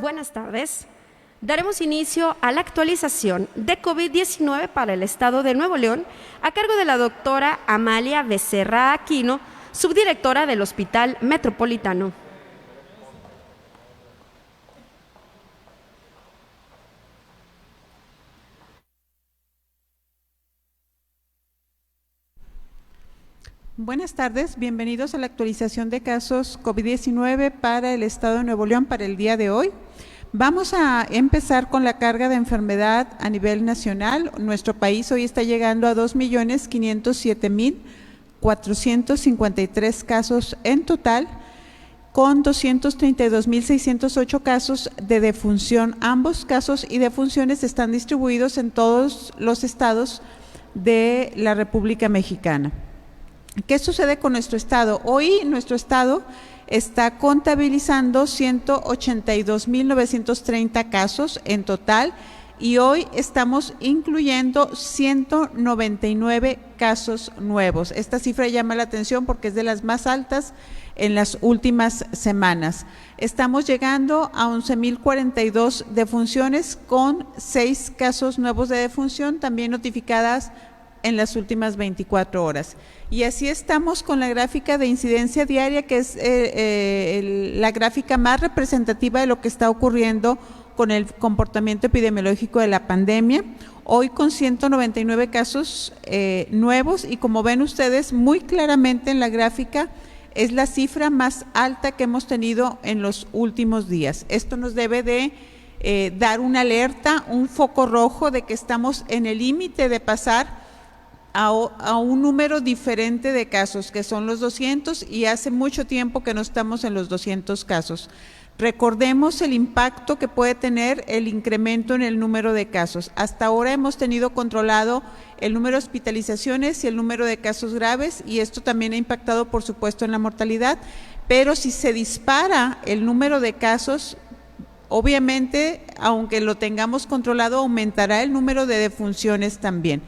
buenas tardes. Daremos inicio a la actualización de COVID-19 para el Estado de Nuevo León a cargo de la doctora Amalia Becerra Aquino, subdirectora del Hospital Metropolitano. Buenas tardes, bienvenidos a la actualización de casos COVID-19 para el Estado de Nuevo León para el día de hoy. Vamos a empezar con la carga de enfermedad a nivel nacional. Nuestro país hoy está llegando a 2.507.453 casos en total, con 232.608 casos de defunción. Ambos casos y defunciones están distribuidos en todos los estados de la República Mexicana. ¿Qué sucede con nuestro estado? Hoy nuestro estado está contabilizando 182.930 casos en total y hoy estamos incluyendo 199 casos nuevos. Esta cifra llama la atención porque es de las más altas en las últimas semanas. Estamos llegando a 11.042 defunciones con 6 casos nuevos de defunción también notificadas en las últimas 24 horas. Y así estamos con la gráfica de incidencia diaria, que es la gráfica más representativa de lo que está ocurriendo con el comportamiento epidemiológico de la pandemia. Hoy con 199 casos nuevos y como ven ustedes muy claramente en la gráfica, es la cifra más alta que hemos tenido en los últimos días. Esto nos debe de dar una alerta, un foco rojo de que estamos en el límite de pasar a un número diferente de casos, que son los 200, y hace mucho tiempo que no estamos en los 200 casos. Recordemos el impacto que puede tener el incremento en el número de casos. Hasta ahora hemos tenido controlado el número de hospitalizaciones y el número de casos graves, y esto también ha impactado, por supuesto, en la mortalidad, pero si se dispara el número de casos, obviamente, aunque lo tengamos controlado, aumentará el número de defunciones también.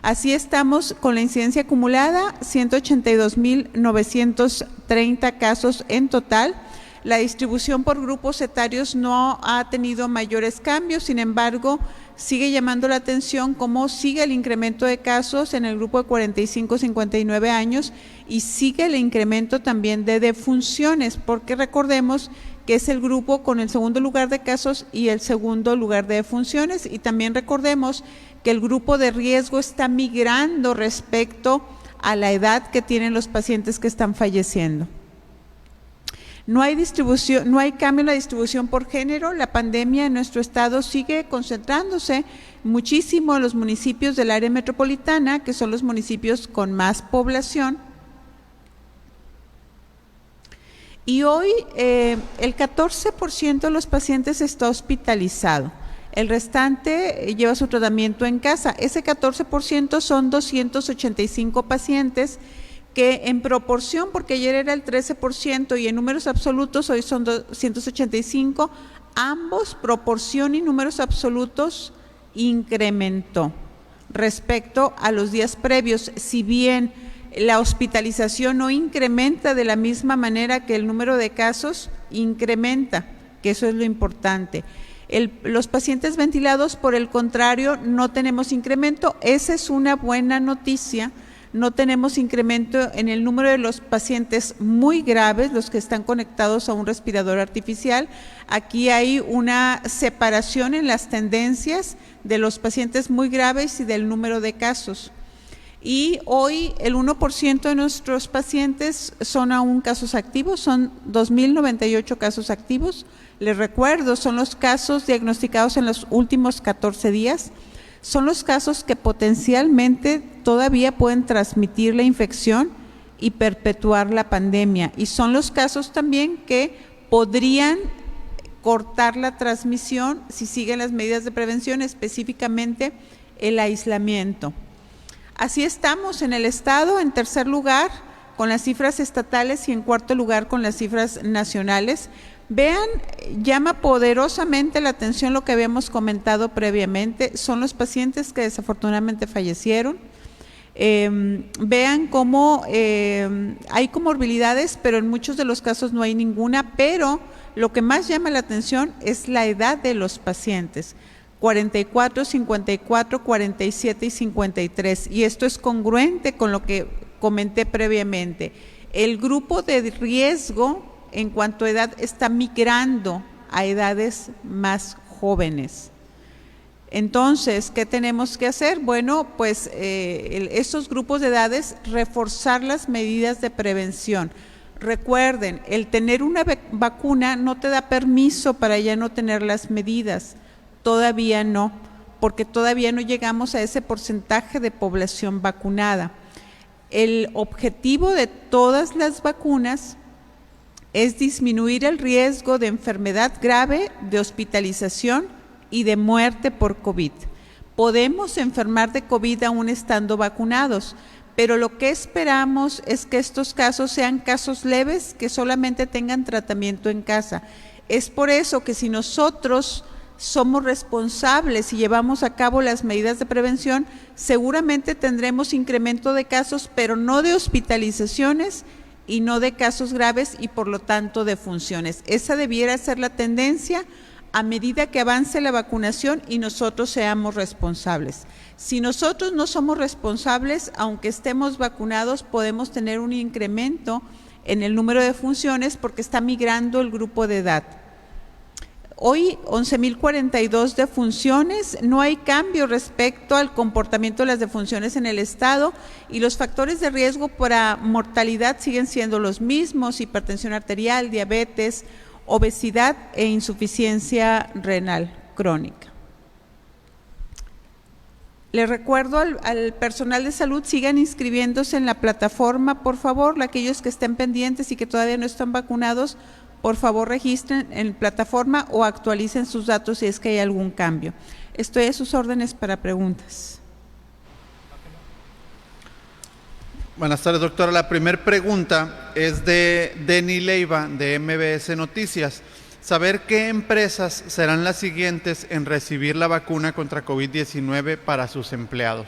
Así estamos con la incidencia acumulada, 182.930 casos en total. La distribución por grupos etarios no ha tenido mayores cambios, sin embargo, sigue llamando la atención cómo sigue el incremento de casos en el grupo de 45-59 años y sigue el incremento también de defunciones, porque recordemos que es el grupo con el segundo lugar de casos y el segundo lugar de defunciones, y también recordemos que el grupo de riesgo está migrando respecto a la edad que tienen los pacientes que están falleciendo. No hay cambio en la distribución por género. La pandemia en nuestro estado sigue concentrándose muchísimo en los municipios del área metropolitana, que son los municipios con más población. Y hoy el 14% de los pacientes está hospitalizado. El restante lleva su tratamiento en casa. Ese 14% son 285 pacientes que en proporción, porque ayer era el 13% y en números absolutos hoy son 285, ambos proporción y números absolutos incrementó respecto a los días previos. Si bien la hospitalización no incrementa de la misma manera que el número de casos, incrementa, que eso es lo importante. Los pacientes ventilados, por el contrario, no tenemos incremento. Esa es una buena noticia. No tenemos incremento en el número de los pacientes muy graves, los que están conectados a un respirador artificial. Aquí hay una separación en las tendencias de los pacientes muy graves y del número de casos. Y hoy el 1% de nuestros pacientes son aún casos activos, son 2.098 casos activos. Les recuerdo, son los casos diagnosticados en los últimos 14 días. Son los casos que potencialmente todavía pueden transmitir la infección y perpetuar la pandemia. Y son los casos también que podrían cortar la transmisión si siguen las medidas de prevención, específicamente el aislamiento. Así estamos en el estado, en tercer lugar con las cifras estatales y en cuarto lugar con las cifras nacionales. Vean, llama poderosamente la atención lo que habíamos comentado previamente, son los pacientes que desafortunadamente fallecieron. Vean cómo hay comorbilidades, pero en muchos de los casos no hay ninguna, pero lo que más llama la atención es la edad de los pacientes, 44, 54, 47 y 53, y esto es congruente con lo que comenté previamente. El grupo de riesgo en cuanto a edad está migrando a edades más jóvenes. Entonces, ¿qué tenemos que hacer? Bueno, pues estos grupos de edades, reforzar las medidas de prevención. Recuerden, el tener una vacuna no te da permiso para ya no tener las medidas, todavía no, porque todavía no llegamos a ese porcentaje de población vacunada. El objetivo de todas las vacunas es disminuir el riesgo de enfermedad grave, de hospitalización y de muerte por COVID. Podemos enfermar de COVID aún estando vacunados, pero lo que esperamos es que estos casos sean casos leves que solamente tengan tratamiento en casa. Es por eso que si nosotros somos responsables y llevamos a cabo las medidas de prevención, seguramente tendremos incremento de casos, pero no de hospitalizaciones y no de casos graves y por lo tanto de funciones. Esa debiera ser la tendencia a medida que avance la vacunación y nosotros seamos responsables. Si nosotros no somos responsables, aunque estemos vacunados, podemos tener un incremento en el número de funciones porque está migrando el grupo de edad. Hoy 11.042 defunciones, no hay cambio respecto al comportamiento de las defunciones en el estado y los factores de riesgo para mortalidad siguen siendo los mismos: hipertensión arterial, diabetes, obesidad e insuficiencia renal crónica. Les recuerdo al personal de salud, sigan inscribiéndose en la plataforma, por favor. Aquellos que estén pendientes y que todavía no están vacunados, por favor registren en la plataforma o actualicen sus datos si es que hay algún cambio. Estoy a sus órdenes para preguntas. Buenas tardes, doctora. La primera pregunta es de Denny Leiva, de MBS Noticias. Saber qué empresas serán las siguientes en recibir la vacuna contra COVID-19 para sus empleados.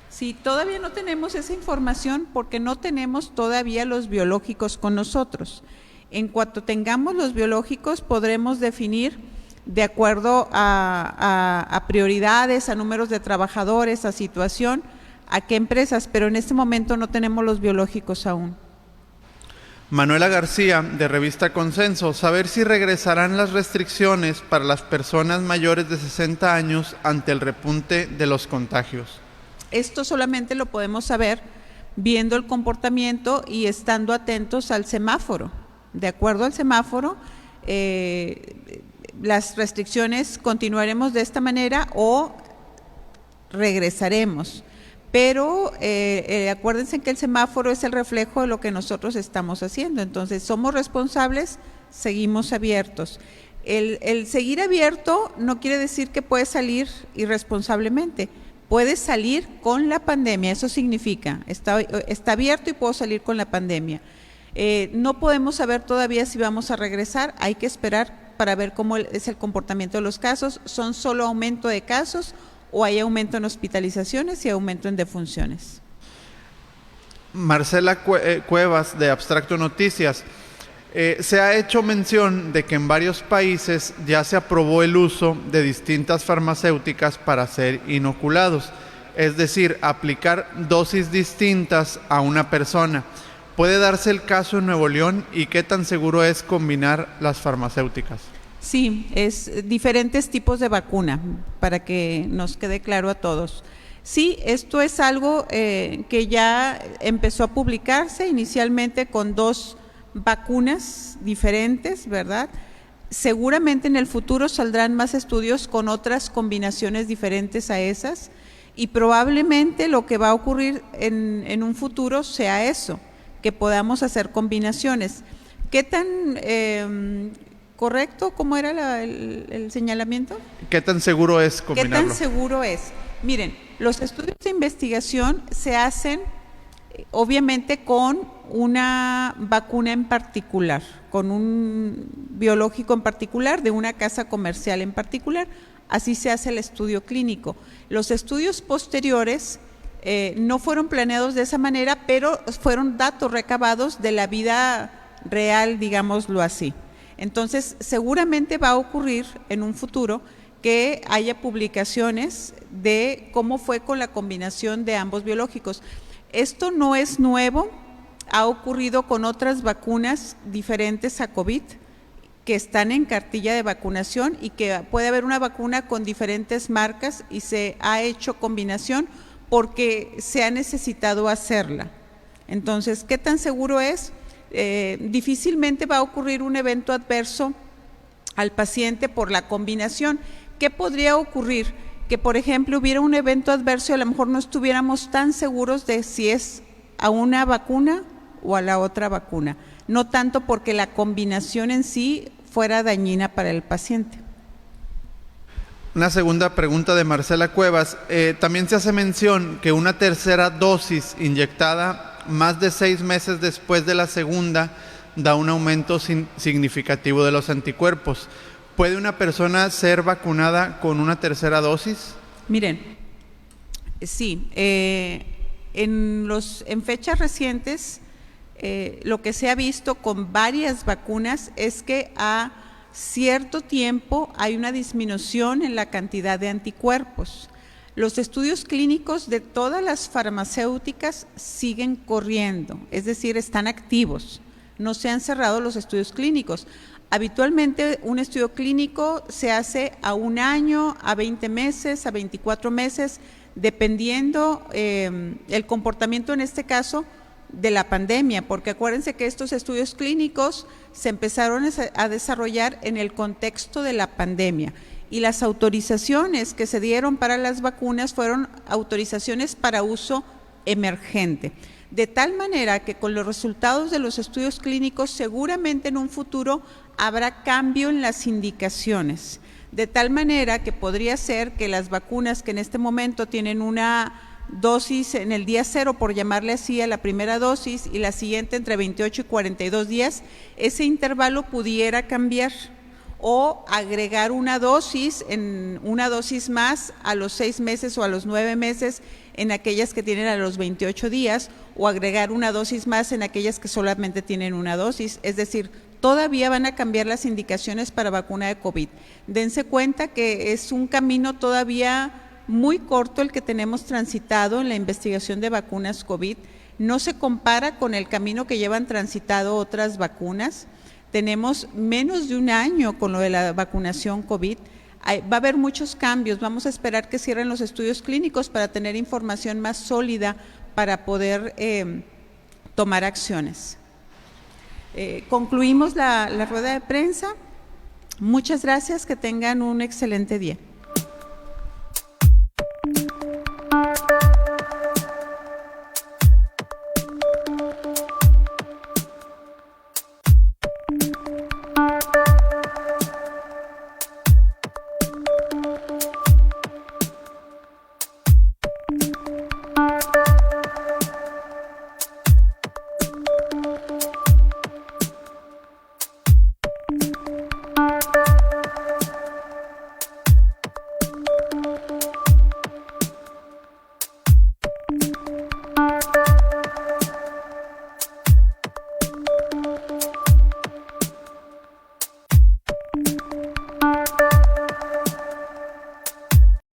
Sí, todavía no tenemos esa información porque no tenemos todavía los biológicos con nosotros. En cuanto tengamos los biológicos, podremos definir de acuerdo a prioridades, a números de trabajadores, a situación, a qué empresas, pero en este momento no tenemos los biológicos aún. Manuela García, de Revista Consenso, saber si regresarán las restricciones para las personas mayores de 60 años ante el repunte de los contagios. Esto solamente lo podemos saber viendo el comportamiento y estando atentos al semáforo. De acuerdo al semáforo, las restricciones continuaremos de esta manera o regresaremos. Pero acuérdense que el semáforo es el reflejo de lo que nosotros estamos haciendo. Entonces, somos responsables, seguimos abiertos. El seguir abierto no quiere decir que puedes salir irresponsablemente. Puedes salir con la pandemia, eso significa, está abierto y puedo salir con la pandemia. No podemos saber todavía si vamos a regresar, hay que esperar para ver cómo es el comportamiento de los casos. ¿Son solo aumento de casos o hay aumento en hospitalizaciones y aumento en defunciones? Marcela Cuevas, de Abstracto Noticias. Se ha hecho mención de que en varios países ya se aprobó el uso de distintas farmacéuticas para ser inoculados, es decir, aplicar dosis distintas a una persona. ¿Puede darse el caso en Nuevo León y qué tan seguro es combinar las farmacéuticas? Sí, es diferentes tipos de vacuna, para que nos quede claro a todos. Sí, esto es algo que ya empezó a publicarse inicialmente con 2 vacunas diferentes, ¿verdad? Seguramente en el futuro saldrán más estudios con otras combinaciones diferentes a esas y probablemente lo que va a ocurrir en un futuro sea eso, que podamos hacer combinaciones. ¿Qué tan correcto? ¿Cómo era el señalamiento? ¿Qué tan seguro es combinarlo? ¿Qué tan seguro es? Miren, los estudios de investigación se hacen obviamente con una vacuna en particular, con un biológico en particular, de una casa comercial en particular. Así se hace el estudio clínico. Los estudios posteriores no fueron planeados de esa manera, pero fueron datos recabados de la vida real, digámoslo así. Entonces, seguramente va a ocurrir en un futuro que haya publicaciones de cómo fue con la combinación de ambos biológicos. Esto no es nuevo, ha ocurrido con otras vacunas diferentes a COVID que están en cartilla de vacunación y que puede haber una vacuna con diferentes marcas y se ha hecho combinación porque se ha necesitado hacerla. Entonces, ¿qué tan seguro es? Difícilmente va a ocurrir un evento adverso al paciente por la combinación. ¿Qué podría ocurrir? Que, por ejemplo, hubiera un evento adverso y a lo mejor no estuviéramos tan seguros de si es a una vacuna o a la otra vacuna, no tanto porque la combinación en sí fuera dañina para el paciente. Una segunda pregunta de Marcela Cuevas. También se hace mención que una tercera dosis inyectada más de 6 meses después de la segunda da un aumento significativo de los anticuerpos. ¿Puede una persona ser vacunada con una tercera dosis? Miren, sí, en fechas recientes lo que se ha visto con varias vacunas es que a cierto tiempo hay una disminución en la cantidad de anticuerpos. Los estudios clínicos de todas las farmacéuticas siguen corriendo, es decir, están activos, no se han cerrado los estudios clínicos. Habitualmente un estudio clínico se hace a 1 año, a 20 meses, a 24 meses, dependiendo el comportamiento en este caso de la pandemia, porque acuérdense que estos estudios clínicos se empezaron a desarrollar en el contexto de la pandemia. Y las autorizaciones que se dieron para las vacunas fueron autorizaciones para uso emergente. De tal manera que con los resultados de los estudios clínicos seguramente en un futuro habrá cambio en las indicaciones. De tal manera que podría ser que las vacunas que en este momento tienen una dosis en el día 0, por llamarle así, a la primera dosis y la siguiente entre 28 y 42 días, ese intervalo pudiera cambiar, o agregar una dosis más a los 6 meses o a los 9 meses en aquellas que tienen a los 28 días, o agregar una dosis más en aquellas que solamente tienen una dosis. Es decir, todavía van a cambiar las indicaciones para vacuna de COVID. Dense cuenta que es un camino todavía muy corto el que tenemos transitado en la investigación de vacunas COVID. No se compara con el camino que llevan transitado otras vacunas. Tenemos menos de 1 año con lo de la vacunación COVID. Va a haber muchos cambios. Vamos a esperar que cierren los estudios clínicos para tener información más sólida para poder tomar acciones. Concluimos la rueda de prensa. Muchas gracias, que tengan un excelente día.